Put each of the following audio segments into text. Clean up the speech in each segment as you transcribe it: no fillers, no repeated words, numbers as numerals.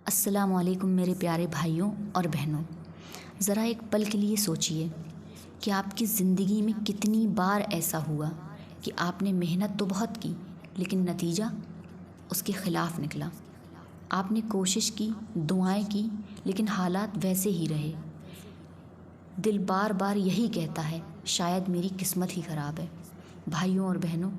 السلام علیکم میرے پیارے بھائیوں اور بہنوں، ذرا ایک پل کے لیے سوچئے کہ آپ کی زندگی میں کتنی بار ایسا ہوا کہ آپ نے محنت تو بہت کی لیکن نتیجہ اس کے خلاف نکلا۔ آپ نے کوشش کی، دعائیں کی، لیکن حالات ویسے ہی رہے۔ دل بار بار یہی کہتا ہے شاید میری قسمت ہی خراب ہے۔ بھائیوں اور بہنوں،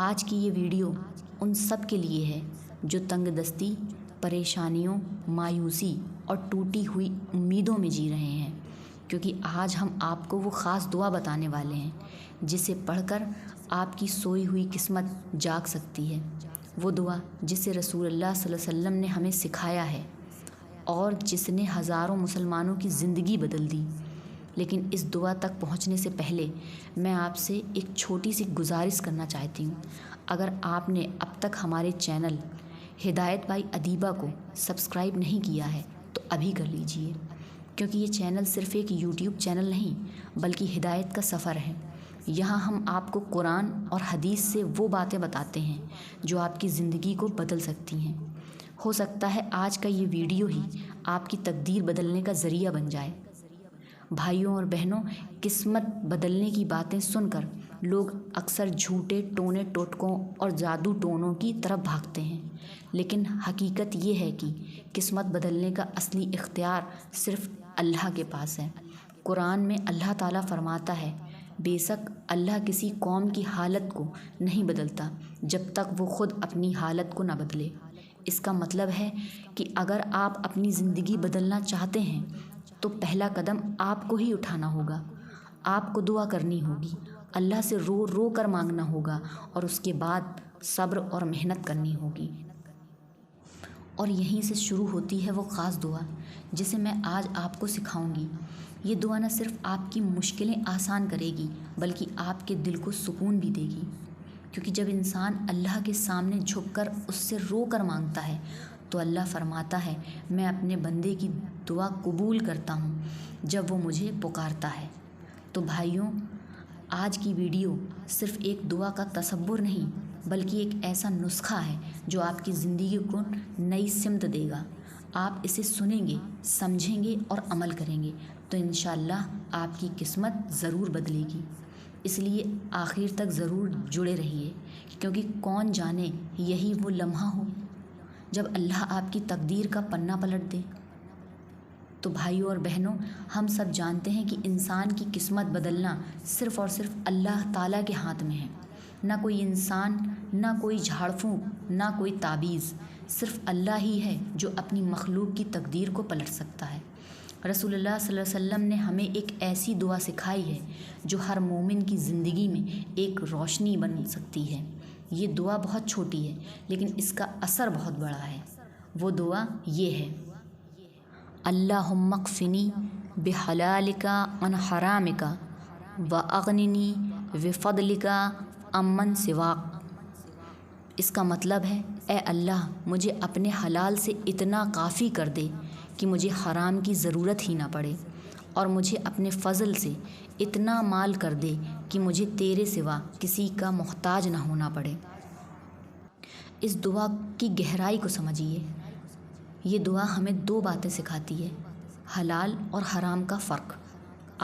آج کی یہ ویڈیو ان سب کے لیے ہے جو تنگ دستی، پریشانیوں، مایوسی اور ٹوٹی ہوئی امیدوں میں جی رہے ہیں، کیونکہ آج ہم آپ کو وہ خاص دعا بتانے والے ہیں جسے پڑھ کر آپ کی سوئی ہوئی قسمت جاگ سکتی ہے۔ وہ دعا جسے رسول اللہ صلی اللہ علیہ وسلم نے ہمیں سکھایا ہے اور جس نے ہزاروں مسلمانوں کی زندگی بدل دی۔ لیکن اس دعا تک پہنچنے سے پہلے میں آپ سے ایک چھوٹی سی گزارش کرنا چاہتی ہوں۔ اگر آپ نے اب تک ہمارے چینل ہدایت بائی ادیبہ کو سبسکرائب نہیں کیا ہے تو ابھی کر لیجئے، کیونکہ یہ چینل صرف ایک یوٹیوب چینل نہیں بلکہ ہدایت کا سفر ہے۔ یہاں ہم آپ کو قرآن اور حدیث سے وہ باتیں بتاتے ہیں جو آپ کی زندگی کو بدل سکتی ہیں۔ ہو سکتا ہے آج کا یہ ویڈیو ہی آپ کی تقدیر بدلنے کا ذریعہ بن جائے۔ بھائیوں اور بہنوں، قسمت بدلنے کی باتیں سن کر لوگ اکثر جھوٹے ٹونے ٹوٹکوں اور جادو ٹونوں کی طرف بھاگتے ہیں، لیکن حقیقت یہ ہے کہ قسمت بدلنے کا اصلی اختیار صرف اللہ کے پاس ہے۔ قرآن میں اللہ تعالیٰ فرماتا ہے، بے شک اللہ کسی قوم کی حالت کو نہیں بدلتا جب تک وہ خود اپنی حالت کو نہ بدلے۔ اس کا مطلب ہے کہ اگر آپ اپنی زندگی بدلنا چاہتے ہیں تو پہلا قدم آپ کو ہی اٹھانا ہوگا۔ آپ کو دعا کرنی ہوگی، اللہ سے رو رو کر مانگنا ہوگا اور اس کے بعد صبر اور محنت کرنی ہوگی۔ اور یہیں سے شروع ہوتی ہے وہ خاص دعا جسے میں آج آپ کو سکھاؤں گی۔ یہ دعا نہ صرف آپ کی مشکلیں آسان کرے گی بلکہ آپ کے دل کو سکون بھی دے گی، کیونکہ جب انسان اللہ کے سامنے جھک کر اس سے رو کر مانگتا ہے تو اللہ فرماتا ہے، میں اپنے بندے کی دعا قبول کرتا ہوں جب وہ مجھے پکارتا ہے۔ تو بھائیوں، آج کی ویڈیو صرف ایک دعا کا تصور نہیں بلکہ ایک ایسا نسخہ ہے جو آپ کی زندگی کو نئی سمت دے گا۔ آپ اسے سنیں گے، سمجھیں گے اور عمل کریں گے تو انشاءاللہ آپ کی قسمت ضرور بدلے گی۔ اس لیے آخر تک ضرور جڑے رہیے، کیونکہ کون جانے یہی وہ لمحہ ہو جب اللہ آپ کی تقدیر کا پنہ پلٹ دے۔ تو بھائیوں اور بہنوں، ہم سب جانتے ہیں کہ انسان کی قسمت بدلنا صرف اور صرف اللہ تعالیٰ کے ہاتھ میں ہے۔ نہ کوئی انسان، نہ کوئی جھاڑ پھونک، نہ کوئی تعویذ، صرف اللہ ہی ہے جو اپنی مخلوق کی تقدیر کو پلٹ سکتا ہے۔ رسول اللہ صلی اللہ علیہ وسلم نے ہمیں ایک ایسی دعا سکھائی ہے جو ہر مومن کی زندگی میں ایک روشنی بن سکتی ہے۔ یہ دعا بہت چھوٹی ہے لیکن اس کا اثر بہت بڑا ہے۔ وہ دعا یہ ہے، اللہم اکفنی بحلالک عن حرامک واغننی بفضلک عمن سواک۔ اس کا مطلب ہے، اے اللہ مجھے اپنے حلال سے اتنا کافی کر دے کہ مجھے حرام کی ضرورت ہی نہ پڑے، اور مجھے اپنے فضل سے اتنا مال کر دے کہ مجھے تیرے سوا کسی کا محتاج نہ ہونا پڑے۔ اس دعا کی گہرائی کو سمجھیے۔ یہ دعا ہمیں دو باتیں سکھاتی ہے، حلال اور حرام کا فرق۔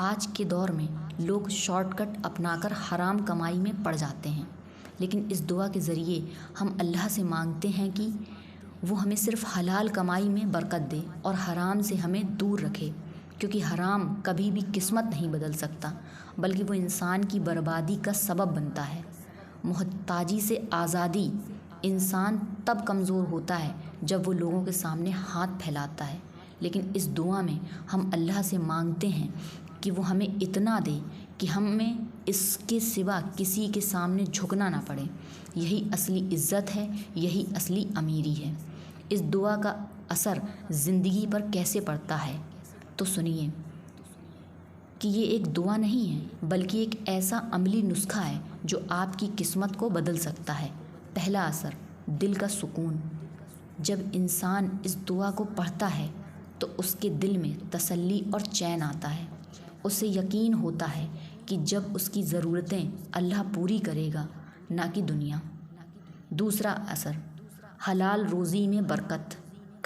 آج کے دور میں لوگ شارٹ کٹ اپنا کر حرام کمائی میں پڑ جاتے ہیں، لیکن اس دعا کے ذریعے ہم اللہ سے مانگتے ہیں کہ وہ ہمیں صرف حلال کمائی میں برکت دے اور حرام سے ہمیں دور رکھے، کیونکہ حرام کبھی بھی قسمت نہیں بدل سکتا بلکہ وہ انسان کی بربادی کا سبب بنتا ہے۔ محتاجی سے آزادی، انسان تب کمزور ہوتا ہے جب وہ لوگوں کے سامنے ہاتھ پھیلاتا ہے، لیکن اس دعا میں ہم اللہ سے مانگتے ہیں کہ وہ ہمیں اتنا دے کہ ہمیں اس کے سوا کسی کے سامنے جھکنا نہ پڑے۔ یہی اصلی عزت ہے، یہی اصلی امیری ہے۔ اس دعا کا اثر زندگی پر کیسے پڑتا ہے تو سنیے کہ یہ ایک دعا نہیں ہے بلکہ ایک ایسا عملی نسخہ ہے جو آپ کی قسمت کو بدل سکتا ہے۔ پہلا اثر، دل کا سکون۔ جب انسان اس دعا کو پڑھتا ہے تو اس کے دل میں تسلی اور چین آتا ہے۔ اسے یقین ہوتا ہے کہ جب اس کی ضرورتیں اللہ پوری کرے گا، نہ کہ دنیا۔ دوسرا اثر، حلال روزی میں برکت۔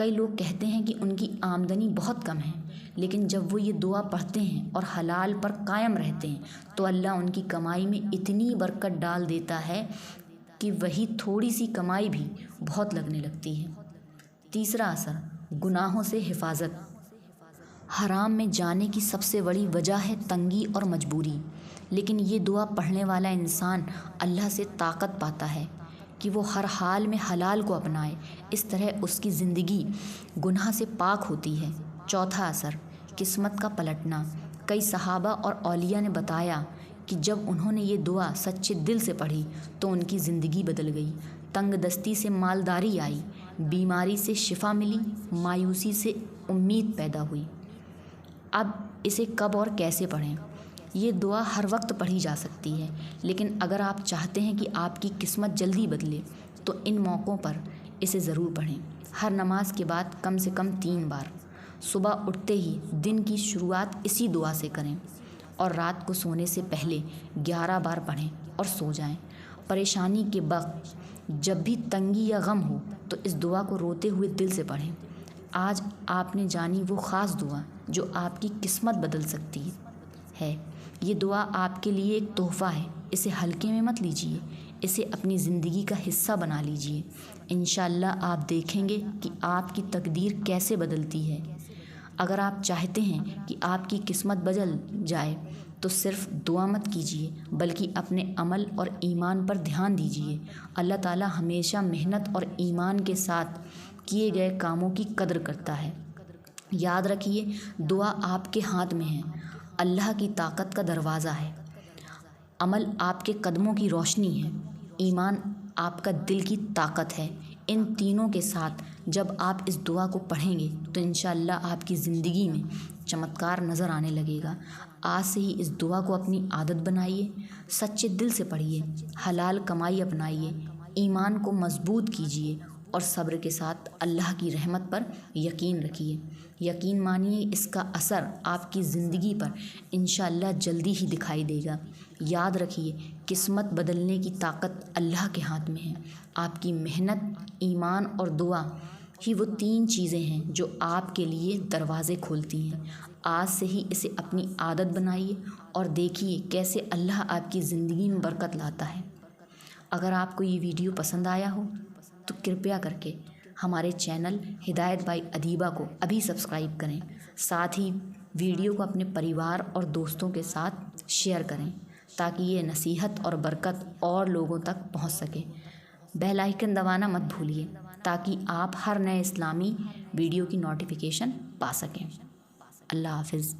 کئی لوگ کہتے ہیں کہ ان کی آمدنی بہت کم ہے، لیکن جب وہ یہ دعا پڑھتے ہیں اور حلال پر قائم رہتے ہیں تو اللہ ان کی کمائی میں اتنی برکت ڈال دیتا ہے کہ وہی تھوڑی سی کمائی بھی بہت لگنے لگتی ہے۔ تیسرا اثر، گناہوں سے حفاظت۔ حرام میں جانے کی سب سے بڑی وجہ ہے تنگی اور مجبوری، لیکن یہ دعا پڑھنے والا انسان اللہ سے طاقت پاتا ہے کہ وہ ہر حال میں حلال کو اپنائے۔ اس طرح اس کی زندگی گناہ سے پاک ہوتی ہے۔ چوتھا اثر، قسمت کا پلٹنا۔ کئی صحابہ اور اولیاء نے بتایا کہ جب انہوں نے یہ دعا سچے دل سے پڑھی تو ان کی زندگی بدل گئی۔ تنگ دستی سے مالداری آئی، بیماری سے شفا ملی، مایوسی سے امید پیدا ہوئی۔ اب اسے کب اور کیسے پڑھیں؟ یہ دعا ہر وقت پڑھی جا سکتی ہے، لیکن اگر آپ چاہتے ہیں کہ آپ کی قسمت جلدی بدلے تو ان موقعوں پر اسے ضرور پڑھیں۔ ہر نماز کے بعد کم سے کم 3 بار۔ صبح اٹھتے ہی دن کی شروعات اسی دعا سے کریں اور رات کو سونے سے پہلے 11 بار پڑھیں اور سو جائیں۔ پریشانی کے وقت جب بھی تنگی یا غم ہو تو اس دعا کو روتے ہوئے دل سے پڑھیں۔ آج آپ نے جانی وہ خاص دعا جو آپ کی قسمت بدل سکتی ہے۔ یہ دعا آپ کے لیے ایک تحفہ ہے، اسے ہلکے میں مت لیجیے، اسے اپنی زندگی کا حصہ بنا لیجیے۔ انشاءاللہ آپ دیکھیں گے کہ آپ کی تقدیر کیسے بدلتی ہے۔ اگر آپ چاہتے ہیں کہ آپ کی قسمت بدل جائے تو صرف دعا مت کیجیے بلکہ اپنے عمل اور ایمان پر دھیان دیجیے۔ اللہ تعالی ہمیشہ محنت اور ایمان کے ساتھ کیے گئے کاموں کی قدر کرتا ہے۔ یاد رکھیے، دعا آپ کے ہاتھ میں ہے، اللہ کی طاقت کا دروازہ ہے، عمل آپ کے قدموں کی روشنی ہے، ایمان آپ کا دل کی طاقت ہے۔ ان تینوں کے ساتھ جب آپ اس دعا کو پڑھیں گے تو انشاءاللہ آپ کی زندگی میں چمتکار نظر آنے لگے گا۔ آج سے ہی اس دعا کو اپنی عادت بنائیے، سچے دل سے پڑھیے، حلال کمائی اپنائیے، ایمان کو مضبوط کیجیے اور صبر کے ساتھ اللہ کی رحمت پر یقین رکھیے۔ یقین مانیے اس کا اثر آپ کی زندگی پر انشاءاللہ جلدی ہی دکھائی دے گا۔ یاد رکھیے، قسمت بدلنے کی طاقت اللہ کے ہاتھ میں ہے۔ آپ کی محنت، ایمان اور دعا ہی وہ 3 چیزیں ہیں جو آپ کے لیے دروازے کھولتی ہیں۔ آج سے ہی اسے اپنی عادت بنائیے اور دیکھیے کیسے اللہ آپ کی زندگی میں برکت لاتا ہے۔ اگر آپ کو یہ ویڈیو پسند آیا ہو تو کرپیا کر کے ہمارے چینل ہدایت بائی ادیبہ کو ابھی سبسکرائب کریں، ساتھ ہی ویڈیو کو اپنے پریوار اور دوستوں کے ساتھ شیئر کریں تاکہ یہ نصیحت اور برکت اور لوگوں تک پہنچ سکے۔ بیل آئیکن دبانا مت بھولیے تاکہ آپ ہر نئے اسلامی ویڈیو کی نوٹیفیکیشن پا سکیں۔ اللہ حافظ۔